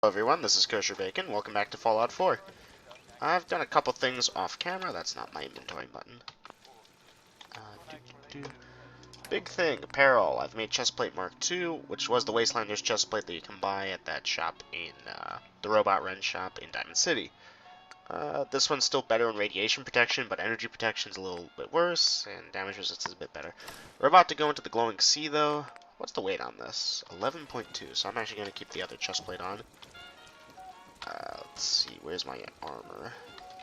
Hello everyone, this is Kosher Bacon. Welcome back to Fallout 4. I've done a couple things off camera. That's not my inventory button. Big thing, apparel. I've made chestplate Mark II, which was the Wastelander's chestplate that you can buy at that shop in the Robot Rent shop in Diamond City. This one's still better in radiation protection, but energy protection's a little bit worse, and damage resistance is a bit better. We're about to go into the glowing sea, though. What's the weight on this? 11.2, so I'm actually going to keep the other chestplate on. Let's see, where's my armor?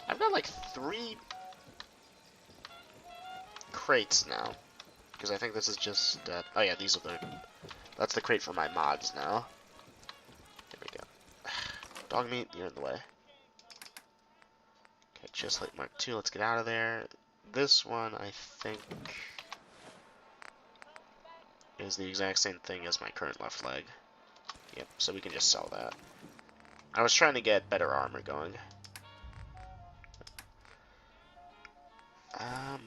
I've got like 3 crates now. Because I think this is just, oh yeah, these are that's the crate for my mods now. Here we go. Dog meat, you're in the way. Okay, just like Mark II, let's get out of there. This one, I think, is the exact same thing as my current left leg. Yep, so we can just sell that. I was trying to get better armor going.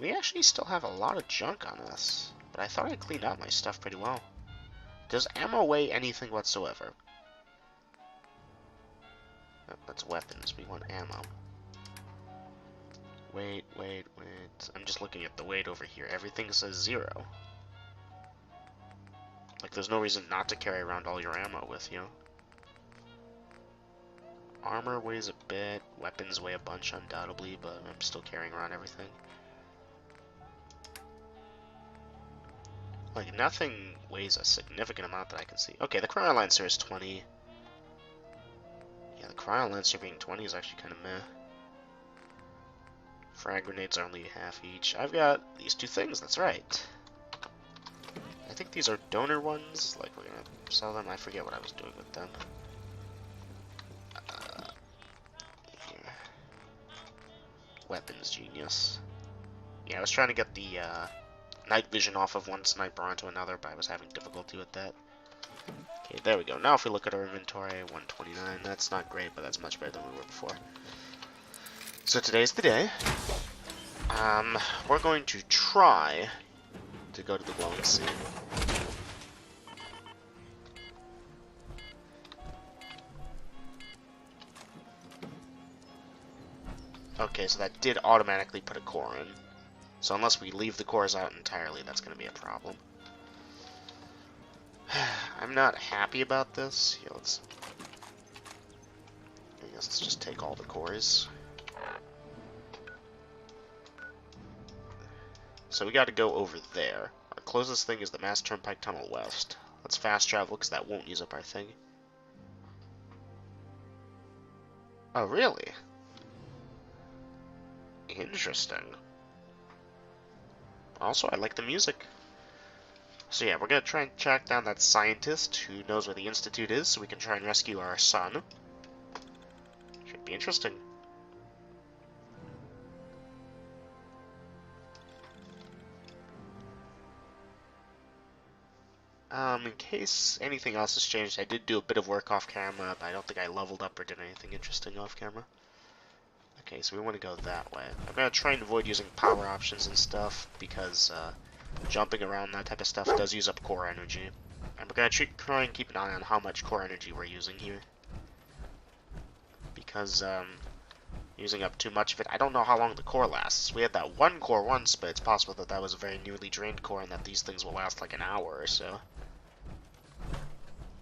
We actually still have a lot of junk on us, but I thought I cleaned out my stuff pretty well. Does ammo weigh anything whatsoever? Oh, that's weapons. We want ammo. Wait. I'm just looking at the weight over here. Everything says 0. Like, there's no reason not to carry around all your ammo with you. Armor weighs a bit, weapons weigh a bunch undoubtedly, but I'm still carrying around everything. Like, nothing weighs a significant amount that I can see. Okay, the Cryo Lancer is 20. Yeah, the Cryo Lancer being 20 is actually kind of meh. Frag grenades are only half each. I've got these 2 things, that's right. I think these are donor ones. Like, we're gonna sell them. I forget what I was doing with them. Weapons genius. Yeah, I was trying to get the night vision off of one sniper onto another, but I was having difficulty with that. Okay, there we go. Now if we look at our inventory, 129, that's not great, but that's much better than we were before. So today's the day. We're going to try to go to the glowing sea. Okay, so that did automatically put a core in. So unless we leave the cores out entirely, that's going to be a problem. I'm not happy about this. Here, I guess let's just take all the cores. So we got to go over there. Our closest thing is the Mass Turnpike Tunnel West. Let's fast travel because that won't use up our thing. Oh, really? Interesting. Also, I like the music. So yeah, we're gonna try and track down that scientist who knows where the Institute is, so we can try and rescue our son. Should be interesting. In case anything else has changed, I did do a bit of work off camera, but I don't think I leveled up or did anything interesting off camera. Okay, so we want to go that way. I'm going to try and avoid using power options and stuff, because jumping around, that type of stuff, does use up core energy. And we're going to try and keep an eye on how much core energy we're using here. Because using up too much of it, I don't know how long the core lasts. We had that one core once, but it's possible that that was a very nearly drained core and that these things will last like an hour or so.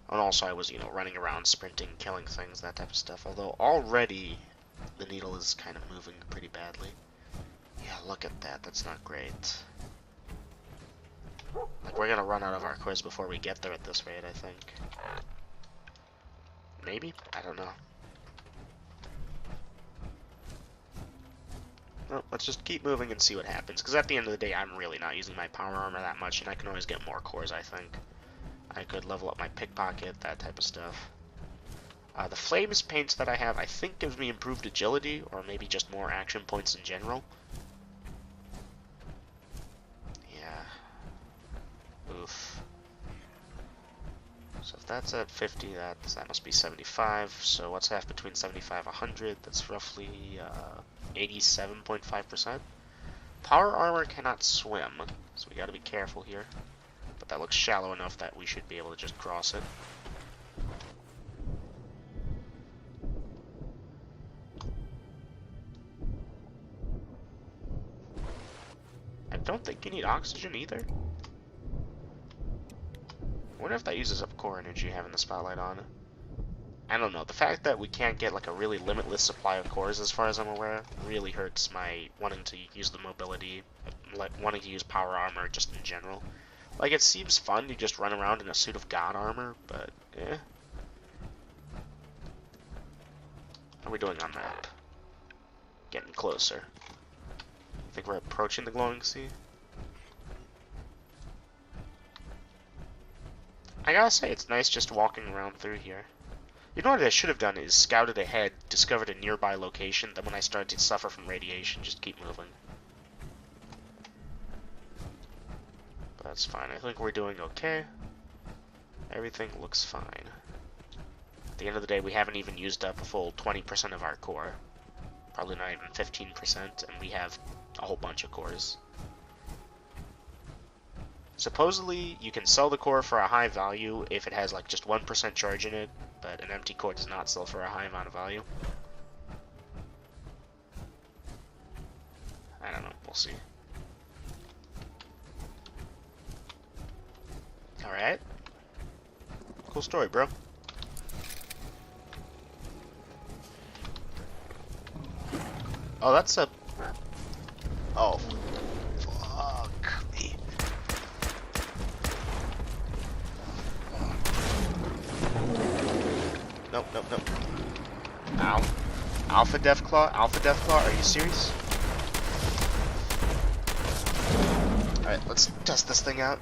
And also I was, you know, running around, sprinting, killing things, that type of stuff. Although already the needle is kind of moving pretty badly. Yeah, look at that. That's not great. Like, we're gonna run out of our cores before we get there at this rate, I think. Maybe? I don't know. Well, let's just keep moving and see what happens. Because at the end of the day, I'm really not using my power armor that much, and I can always get more cores, I think. I could level up my pickpocket, that type of stuff. The flames paints that I have, I think, gives me improved agility, or maybe just more action points in general. Yeah. Oof. So if that's at 50, that must be 75. So what's half between 75 and 100? That's roughly 87.5%. Power armor cannot swim, so we gotta be careful here. But that looks shallow enough that we should be able to just cross it. don't think you need oxygen either. I wonder if that uses up core energy, having the spotlight on. I don't know. The fact that we can't get like a really limitless supply of cores, as far as I'm aware, really hurts my wanting to use the mobility, like wanting to use power armor just in general. Like, it seems fun to just run around in a suit of god armor, but eh. How are we doing on map? Getting closer. I think we're approaching the glowing sea. I gotta say, it's nice just walking around through here. You know what I should have done is scouted ahead, discovered a nearby location, then when I started to suffer from radiation, just keep moving. But that's fine. I think we're doing okay. Everything looks fine. At the end of the day, we haven't even used up a full 20% of our core. Probably not even 15%, and we have a whole bunch of cores. Supposedly, you can sell the core for a high value if it has like just 1% charge in it, but an empty core does not sell for a high amount of value. I don't know, we'll see. Alright. Cool story, bro. Oh, that's a... Oh. Fuck me. Nope, nope, nope. Ow. Alpha Deathclaw? Alpha Deathclaw? Are you serious? Alright, let's test this thing out.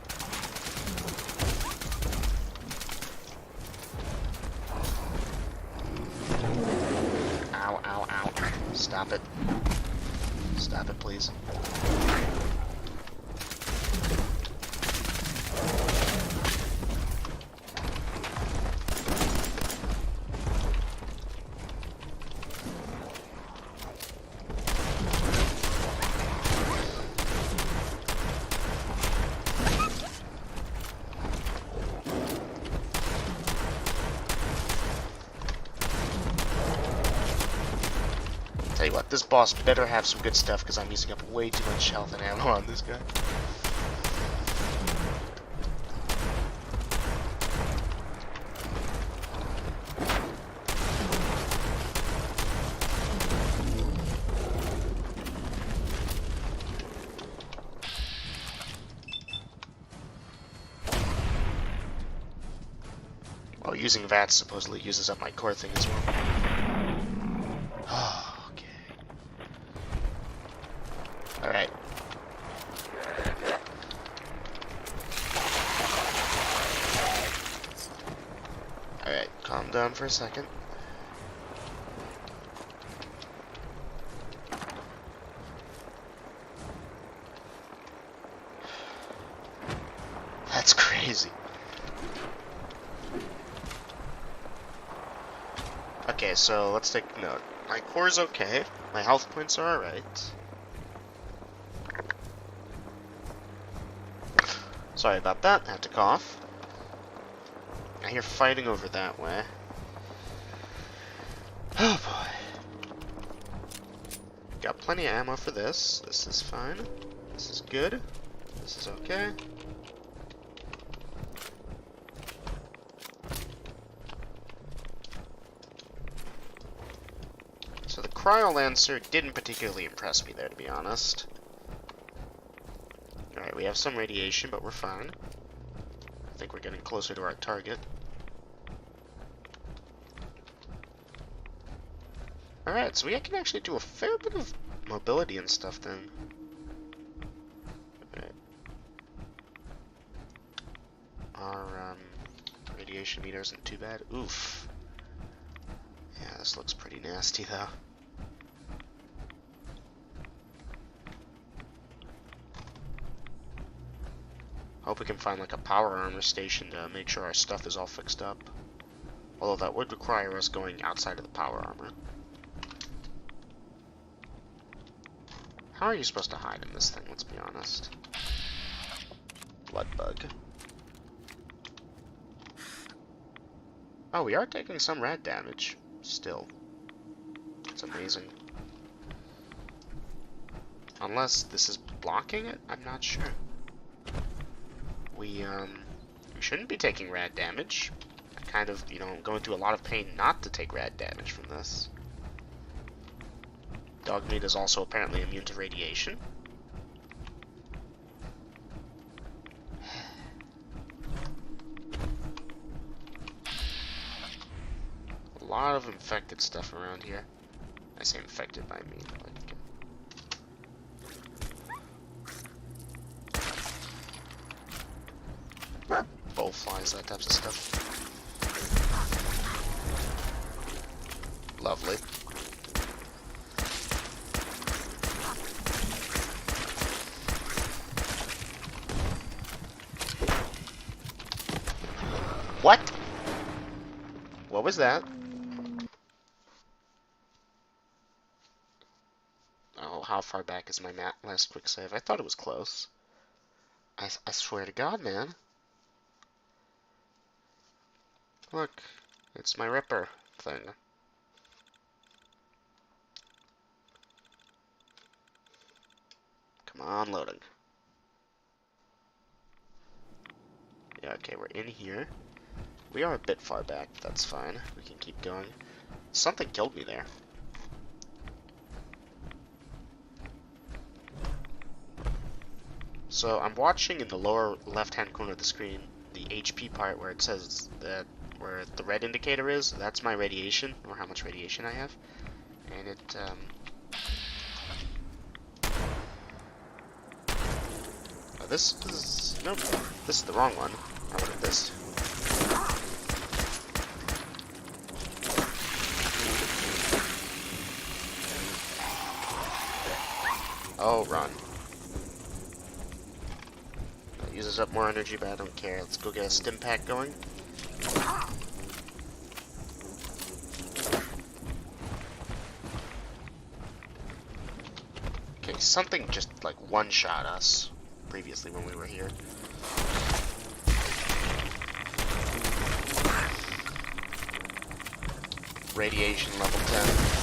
Ow, ow, ow. Stop it. Stop it, please. Tell you what, this boss better have some good stuff because I'm using up way too much health and ammo on this guy. Well, using VATS supposedly uses up my core thing as well. Okay. Alright. Alright, calm down for a second. That's crazy. Okay, so let's take note. My core's okay. My health points are alright. Sorry about that. I had to cough. I hear fighting over that way. Oh boy. Got plenty of ammo for this. This is fine. This is good. This is okay. So the Cryolancer didn't particularly impress me there, to be honest. Alright, we have some radiation, but we're fine. I think we're getting closer to our target. Alright, so we can actually do a fair bit of mobility and stuff then. Alright. Our radiation meter isn't too bad. Oof. Yeah, this looks pretty nasty though. Hope we can find like a power armor station to make sure our stuff is all fixed up. Although that would require us going outside of the power armor. How are you supposed to hide in this thing, let's be honest? Blood bug. Oh, we are taking some rad damage. Still. It's amazing. Unless this is blocking it? I'm not sure. We shouldn't be taking rad damage. I kind of, you know, going through a lot of pain not to take rad damage from this. Dogmeat is also apparently immune to radiation. A lot of infected stuff around here. I say infected by me, like bowflies, that type of stuff. Lovely. What? What was that? Oh, how far back is my last quick save? I thought it was close. I swear to God, man. Look, it's my Ripper thing. Come on, loading. Yeah, okay, we're in here. We are a bit far back, but that's fine. We can keep going. Something killed me there. So I'm watching in the lower left-hand corner of the screen the HP part where it says that where the red indicator is. That's my radiation, or how much radiation I have. And it oh, this is nope. This is the wrong one. How about this? Oh, run. That uses up more energy, but I don't care. Let's go get a stim pack going. Okay, something just like one-shot us previously when we were here. Radiation level 10.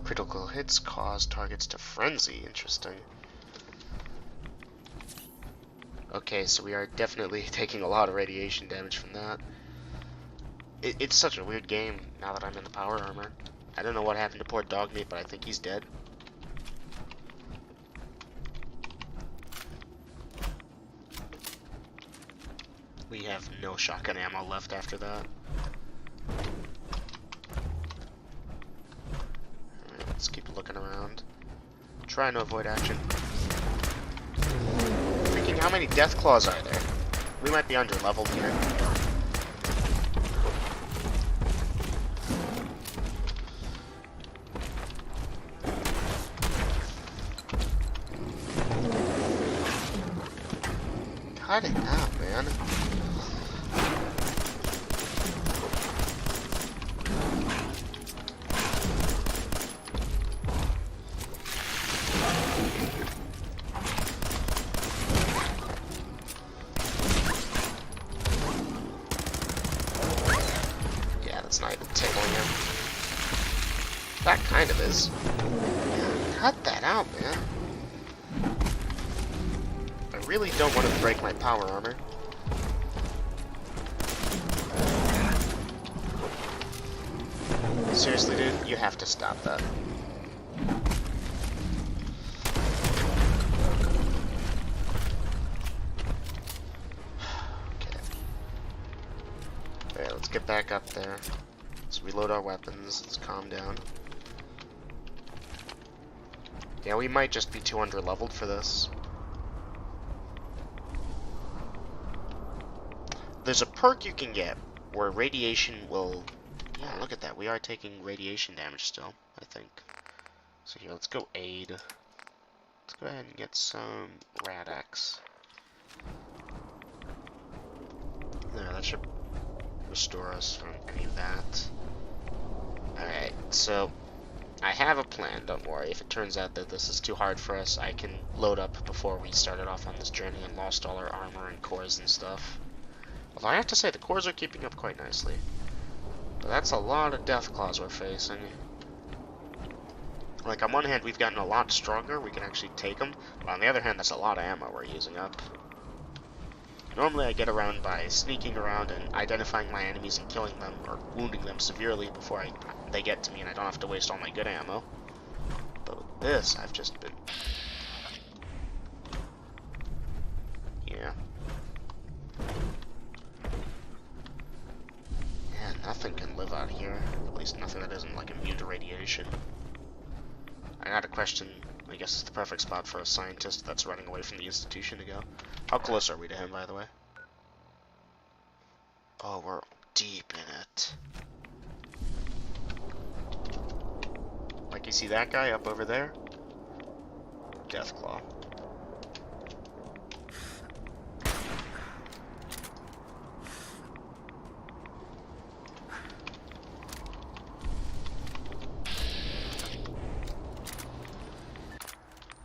Critical hits cause targets to frenzy. Interesting. Okay, so we are definitely taking a lot of radiation damage from that. It's such a weird game now that I'm in the power armor. I don't know what happened to poor Dogmeat, but I think he's dead. We have no shotgun ammo left after that. Alright, let's keep looking around. Trying to avoid action. Freaking how many death claws are there? We might be under leveled here. Cut it out, man. Yeah, that's not even tickling him. That kind of is. Cut that out, man. I really don't want to break my power armor. Seriously, dude, you have to stop that. Okay. Alright, let's get back up there. Let's reload our weapons. Let's calm down. Yeah, we might just be too under-leveled for this. There's a perk you can get where radiation will... Yeah, look at that. We are taking radiation damage still, I think. So here, let's go aid. Let's go ahead and get some Rad-X. There, that should restore us from any of that. Alright, so I have a plan, don't worry. If it turns out that this is too hard for us, I can load up before we started off on this journey and lost all our armor and cores and stuff. Although I have to say, the cores are keeping up quite nicely. But that's a lot of Deathclaws we're facing. Like, on one hand, we've gotten a lot stronger, we can actually take them, but on the other hand, that's a lot of ammo we're using up. Normally I get around by sneaking around and identifying my enemies and killing them, or wounding them severely before they get to me and I don't have to waste all my good ammo. But with this, I've just been... Yeah. Yeah, nothing can live out here. At least nothing that isn't, like, immune to radiation. I gotta question, I guess it's the perfect spot for a scientist that's running away from the institution to go. How close are we to him, by the way? Oh, we're deep in it. Like, you see that guy up over there? Deathclaw.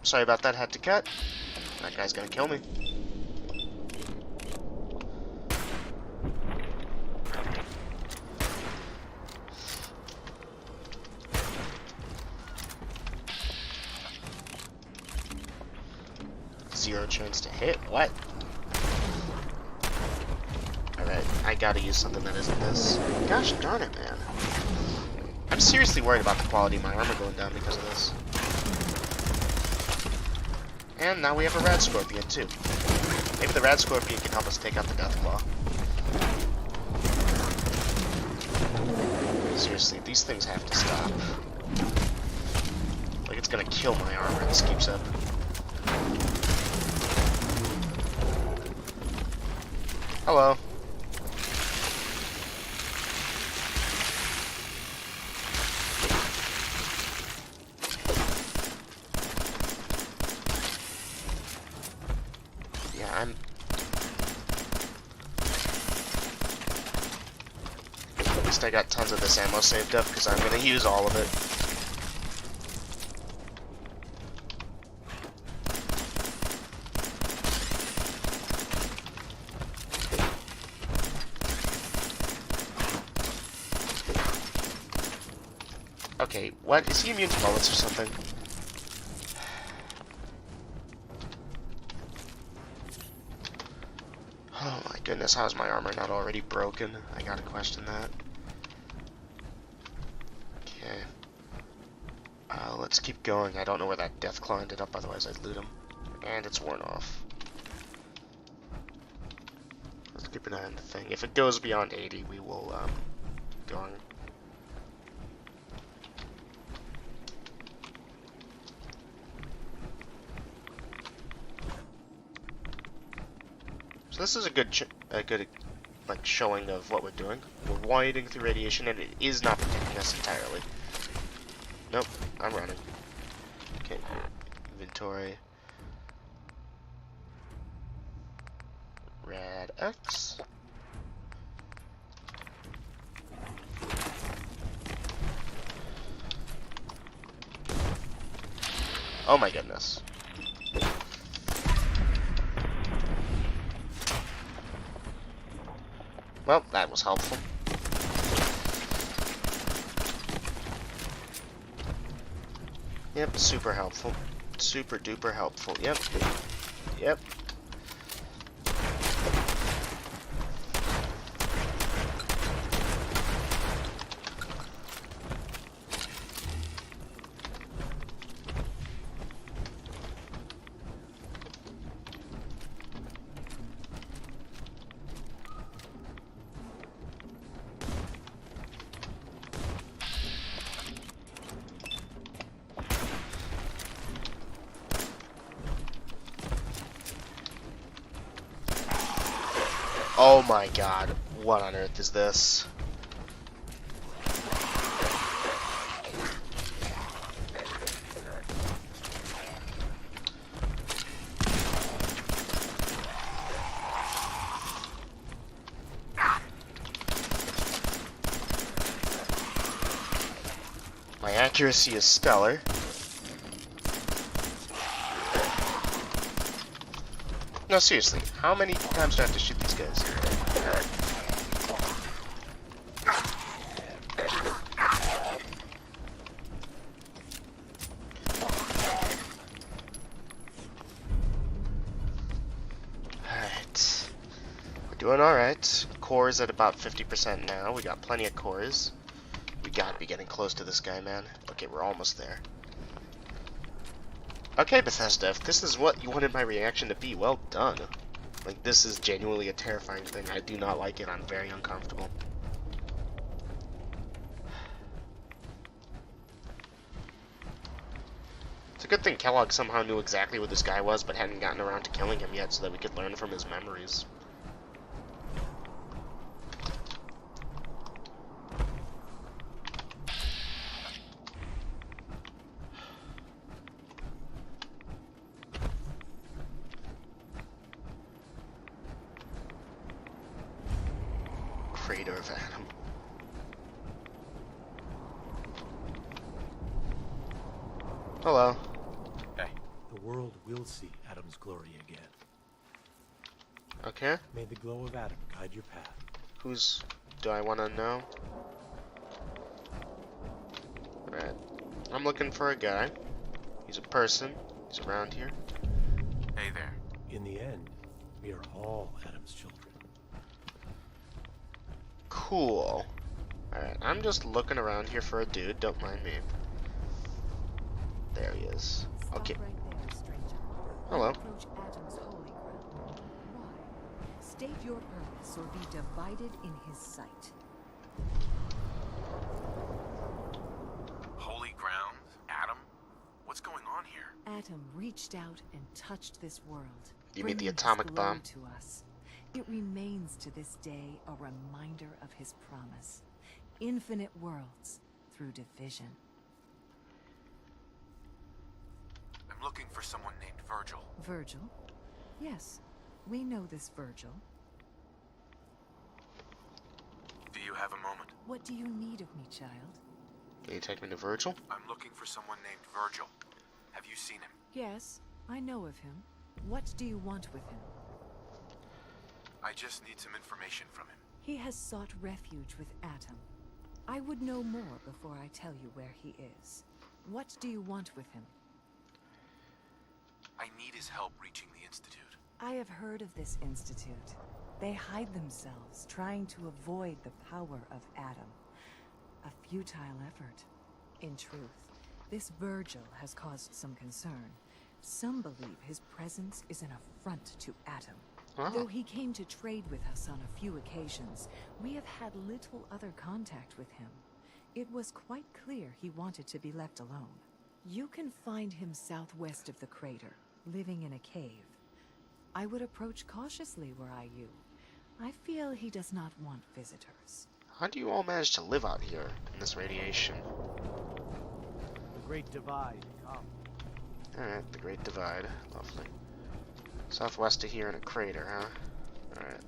Sorry about that, had to cut. That guy's gonna kill me. Zero chance to hit? What? Alright, I gotta use something that isn't this. Gosh darn it, man. I'm seriously worried about the quality of my armor going down because of this. And now we have a Rad Scorpion, too. Maybe the Rad Scorpion can help us take out the Deathclaw. Seriously, these things have to stop. Like, it's gonna kill my armor if this keeps up. Hello. At least I got tons of this ammo saved up because I'm going to use all of it. Okay, what? Is he immune to bullets or something? Oh my goodness, how is my armor not already broken? I gotta question that. Okay. Let's keep going. I don't know where that Deathclaw ended up, otherwise I'd loot him. And it's worn off. Let's keep an eye on the thing. If it goes beyond 80, we will, go on. So this is a good like showing of what we're doing. We're wading through radiation, and it is not protecting us entirely. Nope, I'm running. Okay, inventory. Rad X. Oh my goodness. Well, that was helpful. Yep, super helpful. Super duper helpful. Yep. Yep. Oh my god, what on earth is this? accuracy is stellar. No, seriously, how many times do I have to shoot these guys? Alright. We're doing alright. Cores at about 50% now. We got plenty of cores. We gotta be getting close to this guy, man. Okay, we're almost there. Okay, Bethesda, if this is what you wanted my reaction to be, well done. Like, this is genuinely a terrifying thing. I do not like it. I'm very uncomfortable. It's a good thing Kellogg somehow knew exactly what this guy was, but hadn't gotten around to killing him yet so that we could learn from his memories. Crater of Adam. Hello. Hey. The world will see Adam's glory again. Okay. May the glow of Adam guide your path. Who's... do I want to know? Alright. I'm looking for a guy. He's a person. He's around here. Hey there. In the end, we are all Adam's children. Cool. Alright, I'm just looking around here for a dude. Don't mind me. There he is. Okay. Stop right there, stranger. Hello. Approach Adam's holy ground. Why? State your purpose or be divided in his sight. Holy ground? Adam? What's going on here? Adam reached out and touched this world. You mean the bringing his atomic glow bomb? to us. It remains to this day a reminder of his promise. Infinite worlds through division. I'm looking for someone named Virgil. Virgil? Yes, we know this Virgil. Do you have a moment? What do you need of me, child? Can you take me to Virgil? I'm looking for someone named Virgil. Have you seen him? Yes, I know of him. What do you want with him? I just need some information from him. He has sought refuge with Atom. I would know more before I tell you where he is. What do you want with him? I need his help reaching the Institute. I have heard of this institute. They hide themselves, trying to avoid the power of Atom. A futile effort. In truth, this Virgil has caused some concern. Some believe his presence is an affront to Atom. Though he came to trade with us on a few occasions, we have had little other contact with him. It was quite clear he wanted to be left alone. You can find him southwest of the crater, living in a cave. I would approach cautiously were I you. I feel he does not want visitors. How do you all manage to live out here in this radiation? The Great Divide, come. Alright, the Great Divide. Lovely. Southwest of here in a crater, huh? Alright.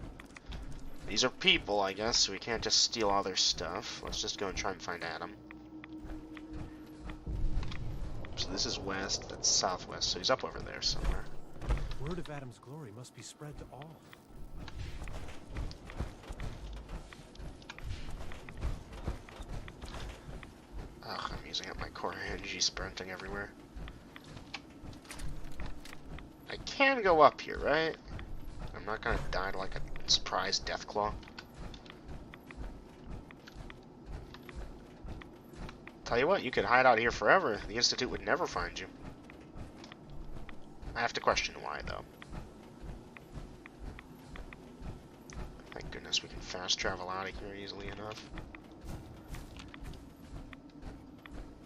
These are people, I guess, so we can't just steal all their stuff. Let's just go and try and find Adam. So this is west, that's southwest, so he's up over there somewhere. Word of Adam's glory must be spread to all. Ugh, I'm using up my core energy sprinting everywhere. I can go up here, right? I'm not gonna die to like a surprise Deathclaw. Tell you what, you could hide out here forever. The Institute would never find you. I have to question why, though. Thank goodness we can fast travel out of here easily enough.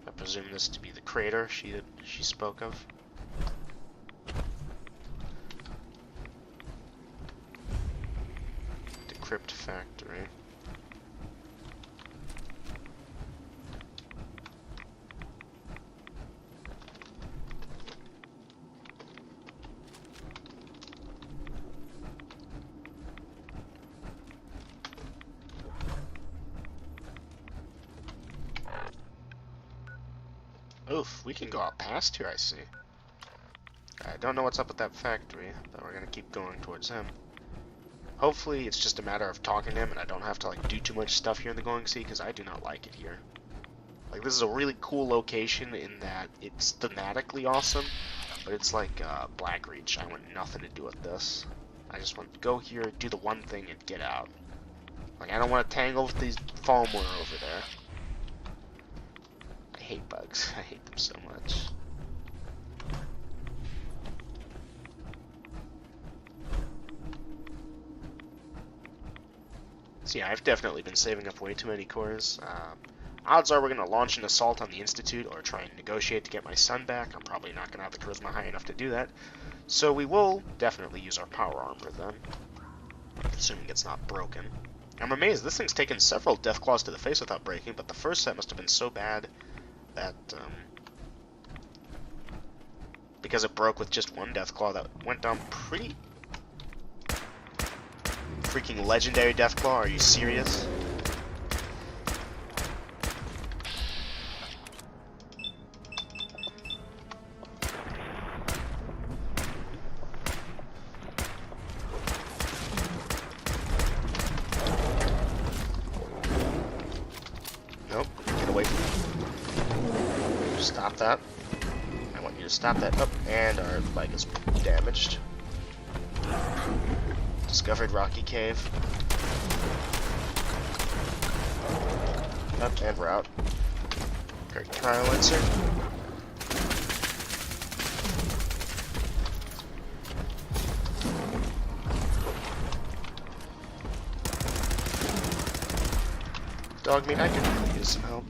I presume this to be the crater she spoke of. Crypt factory. Oof, we can go out past here, I see. I don't know what's up with that factory, but we're gonna keep going towards him. Hopefully it's just a matter of talking to him and I don't have to like do too much stuff here in the Going Sea, because I do not like it here. Like, this is a really cool location in that it's thematically awesome, but it's like Blackreach. I want nothing to do with this. I just want to go here, do the one thing, and get out. Like, I don't want to tangle with these Falmer over there. I hate bugs. I hate them so much. So yeah, I've definitely been saving up way too many cores. Odds are we're going to launch an assault on the Institute or try and negotiate to get my son back. I'm probably not going to have the charisma high enough to do that. So we will definitely use our power armor then. Assuming it's not broken. I'm amazed. This thing's taken several Deathclaws to the face without breaking, but the first set must have been so bad that, because it broke with just one Deathclaw, that went down pretty... Freaking legendary Deathclaw, are you serious? Nope, get away from me. Stop that. I want you to stop that. Oh, and our leg is damaged. Discovered Rocky Cave. Up, and we're out. Great Cryolancer. Dog meat, I could really use some help.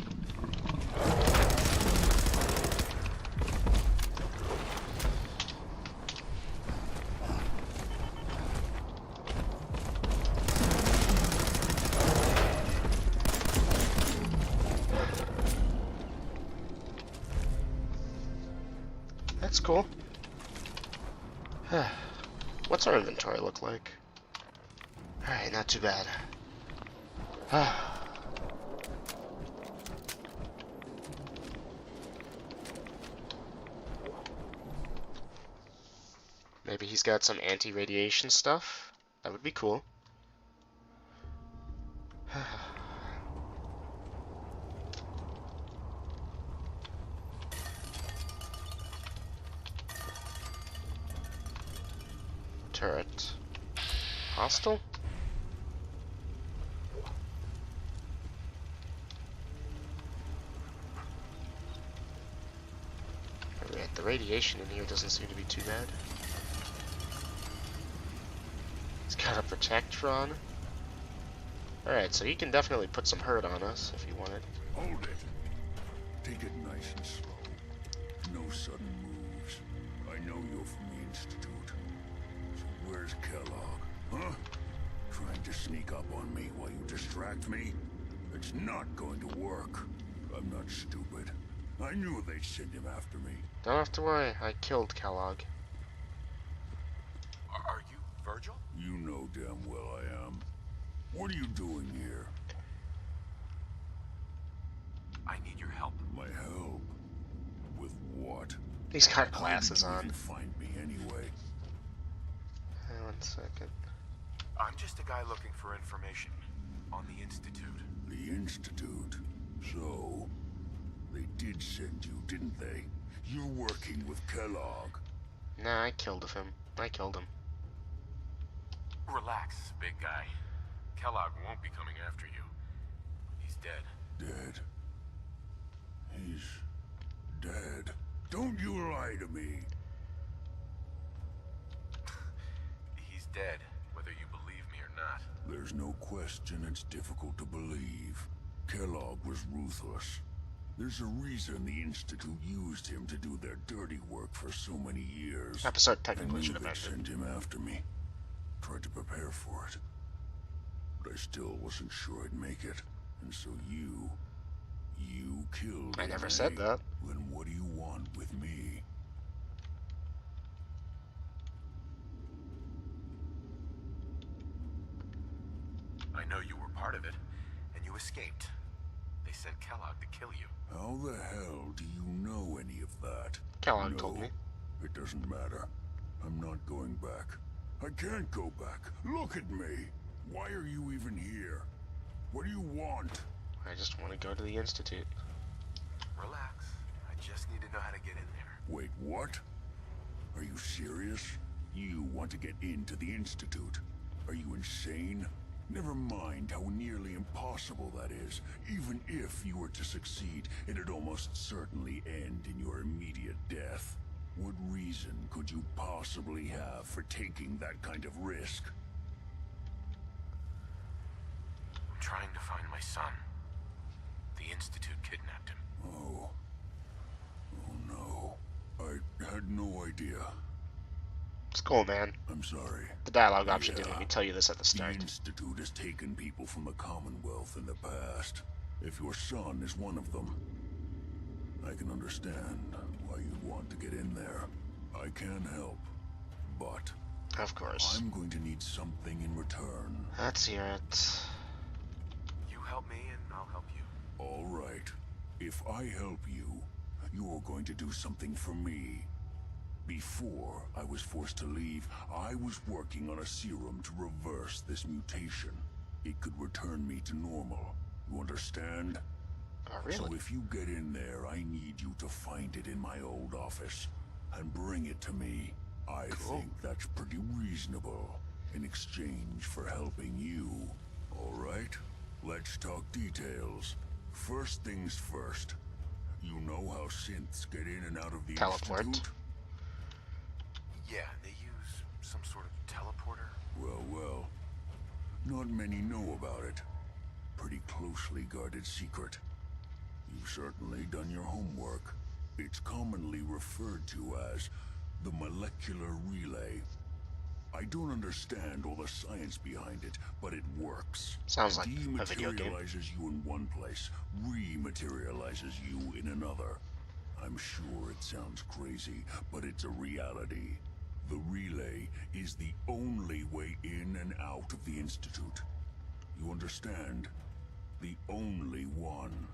That's cool. What's our inventory look like? Alright, not too bad. Maybe he's got some anti-radiation stuff? That would be cool. Turret. Hostile? Alright, the radiation in here doesn't seem to be too bad. He's got a Protectron. Alright, so he can definitely put some hurt on us if he wanted. Hold it. Take it nice and slow. No sudden moves. I know you're from the Institute. So where's Kellogg? Huh? Trying to sneak up on me while you distract me? It's not going to work. I'm not stupid. I knew they'd send him after me. Don't have to worry, I killed Kellogg. Are you Virgil? You know damn well I am. What are you doing here? I need your help. My help? With what? He's got How glasses did you on. even find me anyway? Hang on 1 second. I'm just a guy looking for information on the Institute. The Institute? So, they did send you, didn't they? You're working with Kellogg. Nah, I killed him. I killed him. Relax, big guy. Kellogg won't be coming after you. He's dead. Dead? He's dead. Don't you lie to me. He's dead, whether you believe me or not. There's no question it's difficult to believe. Kellogg was ruthless. There's a reason the Institute used him to do their dirty work for so many years. Episode I technically knew should have they'd ended. send him after me. Tried to prepare for it. But I still wasn't sure I'd make it. And so you killed I him, never eh? said that. Then what do you want with me? I know you were part of it, and you escaped. They sent Kellogg to kill you. How the hell do you know any of that? Kellogg No, told me. it doesn't matter. I'm not going back. I can't go back. Look at me. Why are you even here? What do you want? I just want to go to the Institute. Relax. I just need to know how to get in there. Wait, what? Are you serious? You want to get into the Institute? Are you insane? Never mind how nearly impossible that is. Even if you were to succeed, it'd almost certainly end in your immediate death. What reason could you possibly have for taking that kind of risk? I'm trying to find my son. The Institute kidnapped him. Oh. Oh no. I had no idea. It's cool, man. I'm sorry. The dialogue option didn't Yeah. let me tell you this at the The start. Institute has taken people from the Commonwealth in the past. If your son is one of them, I can understand why you'd want to get in there. I can help, but Of course. I'm going to need something in return. Let's hear it. You help me and I'll help you. All right. If I help you, you're going to do something for me. Before I was forced to leave, I was working on a serum to reverse this mutation. It could return me to normal. You understand? Oh, So really? if you get in there, I need you to find it in my old office and bring it to me. I Cool. think that's pretty reasonable in exchange for helping you. All right? Let's talk details. First things first. You know how synths get in and out of the Teleport. Institute? Yeah, they use some sort of teleporter. Well. Not many know about it. Pretty closely guarded secret. You've certainly done your homework. It's commonly referred to as the molecular relay. I don't understand all the science behind it, but it works. Sounds like a video game. Dematerializes you in one place, rematerializes you in another. I'm sure it sounds crazy, but it's a reality. The relay is the only way in and out of the Institute. You understand? The only one.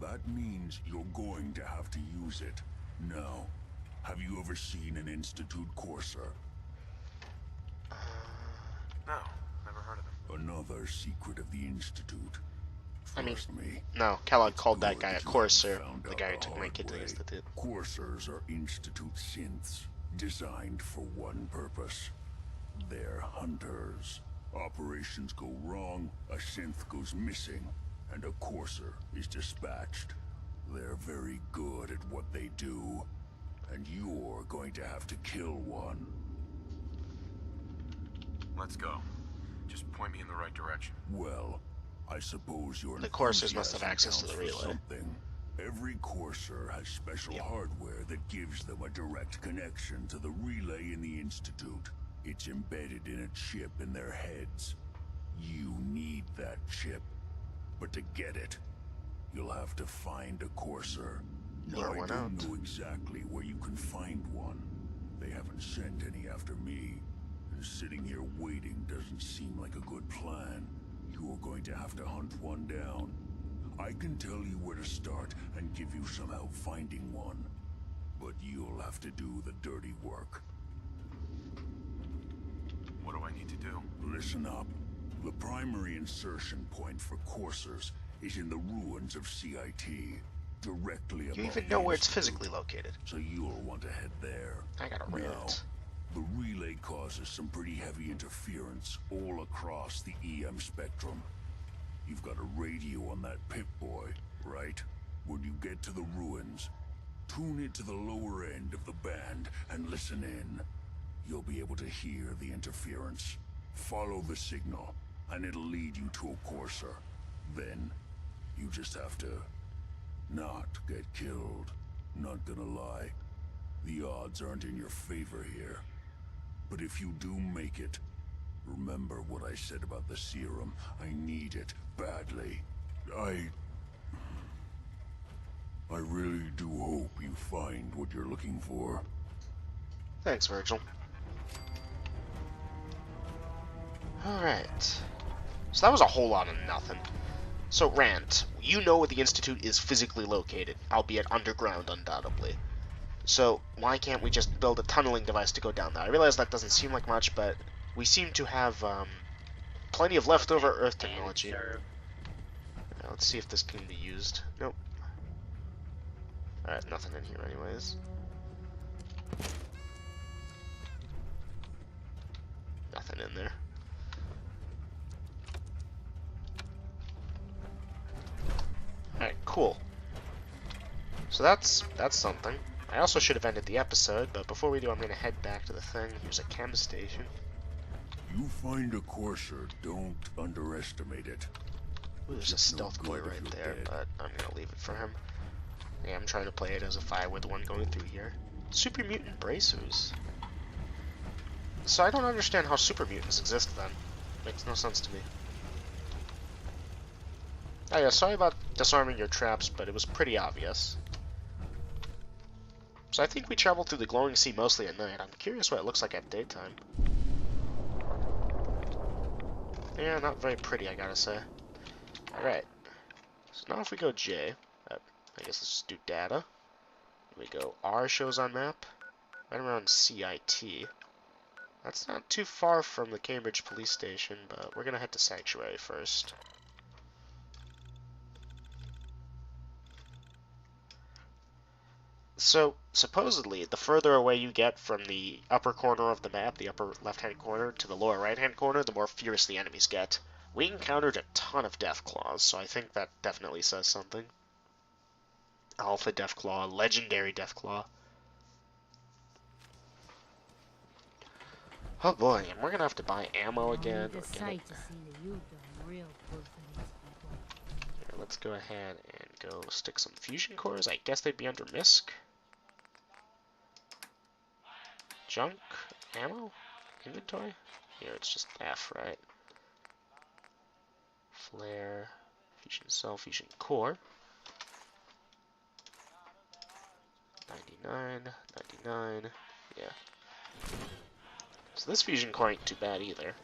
That means you're going to have to use it. Now, have you ever seen an Institute courser? No, never heard of them. Another secret of the Institute. I mean, Trust me. No, Kellogg It's called that good guy a that you courser, haven't found the out guy who the took my hard kid to the way. Institute. Coursers are Institute synths, designed for one purpose. They're hunters. Operations go wrong, a synth goes missing, and a courser is dispatched. They're very good at what they do, and you're going to have to kill one. Let's go. Just point me in the right direction. Well, I suppose your The coursers must have enthusiasm access to the counts for relay. something. Every courser has special hardware that gives them a direct connection to the relay in the Institute. It's embedded in a chip in their heads. You need that chip. But to get it, you'll have to find a courser. Lure I one don't out. know exactly where you can find one. They haven't sent any after me. And sitting here waiting doesn't seem like a good plan. You're going to have to hunt one down. I can tell you where to start and give you some help finding one. But you'll have to do the dirty work. What do I need to do? Listen up. The primary insertion point for coursers is in the ruins of CIT, directly above You even the know where it's Institute. physically located. So you'll want to head there. I gotta read Now, it. the relay causes some pretty heavy interference all across the EM spectrum. You've got a radio on that Pip-Boy, right? When you get to the ruins, tune it to the lower end of the band and listen in. You'll be able to hear the interference. Follow the signal, and it'll lead you to a courser. Then, you just have to not get killed. Not gonna lie, the odds aren't in your favor here. But if you do make it, remember what I said about the serum. I need it badly. I really do hope you find what you're looking for. Thanks, Virgil. Alright. So that was a whole lot of nothing. So, Rand, you know where the Institute is physically located, albeit underground, undoubtedly. So, why can't we just build a tunneling device to go down there? I realize that doesn't seem like much, but we seem to have plenty of leftover Earth technology. Now, let's see if this can be used. Nope. Alright, nothing in here anyways. Nothing in there. Alright, cool. So that's something. I also should have ended the episode, but before we do, I'm going to head back to the thing. Here's a chem station. You find a courser, don't underestimate it. Ooh, there's a stealth boy right there, but I'm going to leave it for him. Yeah, I'm trying to play it as if I were the one going through here. Super mutant bracers. So I don't understand how super mutants exist then. Makes no sense to me. Oh yeah, sorry about disarming your traps, but it was pretty obvious. So I think we traveled through the glowing sea mostly at night. I'm curious what it looks like at daytime. Yeah, not very pretty, I gotta say. Alright. So now if we go J, I guess let's just do data. We go R shows on map. Right around CIT. That's not too far from the Cambridge police station, but we're gonna head to Sanctuary first. So, supposedly, the further away you get from the upper corner of the map, the upper left-hand corner, to the lower right-hand corner, the more furious the enemies get. We encountered a ton of Deathclaws, so I think that definitely says something. Alpha Deathclaw, Legendary Deathclaw. Oh boy, and we're gonna have to buy ammo again. Here, let's go ahead and go stick some fusion cores. I guess they'd be under MISC. Junk, ammo, inventory. Here it's just F, right? Flare, fusion cell, fusion core. 99, 99, yeah. So this fusion core ain't too bad either.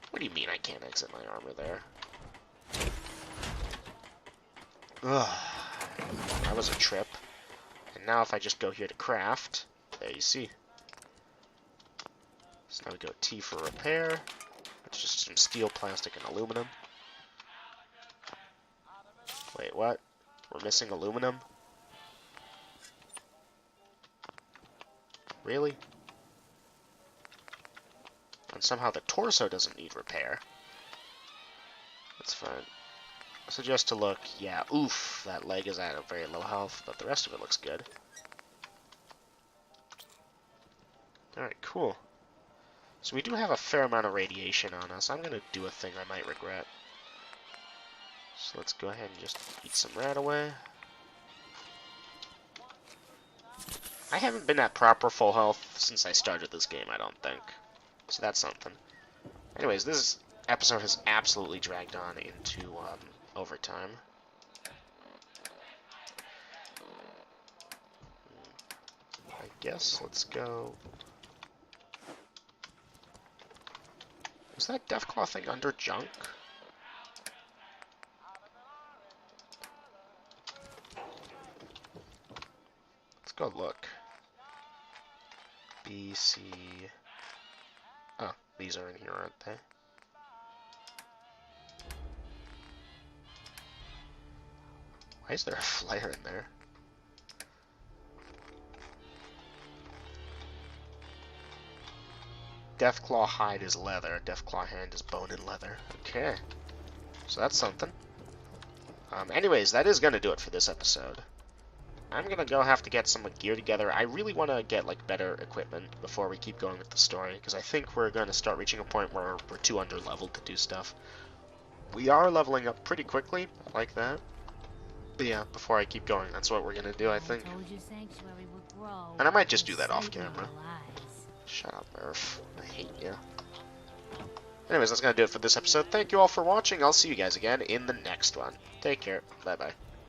What do you mean I can't exit my armor there? Ugh. That was a trip. And now if I just go here to craft, there you see. So now we go T for repair. It's just some steel, plastic, and aluminum. Wait, what? We're missing aluminum? Really? And somehow the torso doesn't need repair. That's fine. I suggest to look, yeah, oof, that leg is at a very low health, but the rest of it looks good. Alright, cool. So we do have a fair amount of radiation on us. I'm gonna do a thing I might regret. So let's go ahead and just eat some rat away. I haven't been at proper full health since I started this game, I don't think. So that's something. Anyways, this episode has absolutely dragged on into overtime. I guess let's go. Is that Deathclaw thing under junk? Let's go look. B, C. Oh, these are in here, aren't they? Why is there a flare in there? Deathclaw hide is leather. Deathclaw hand is bone and leather. Okay. So that's something. Anyways, that is going to do it for this episode. I'm going to go have to get some gear together. I really want to get like better equipment before we keep going with the story, because I think we're going to start reaching a point where we're too under-leveled to do stuff. We are leveling up pretty quickly. I like that. But yeah, before I keep going, that's what we're going to do, I think. And I might just do that off camera. Shut up, Murph. I hate you. Anyways, that's going to do it for this episode. Thank you all for watching. I'll see you guys again in the next one. Take care. Bye-bye.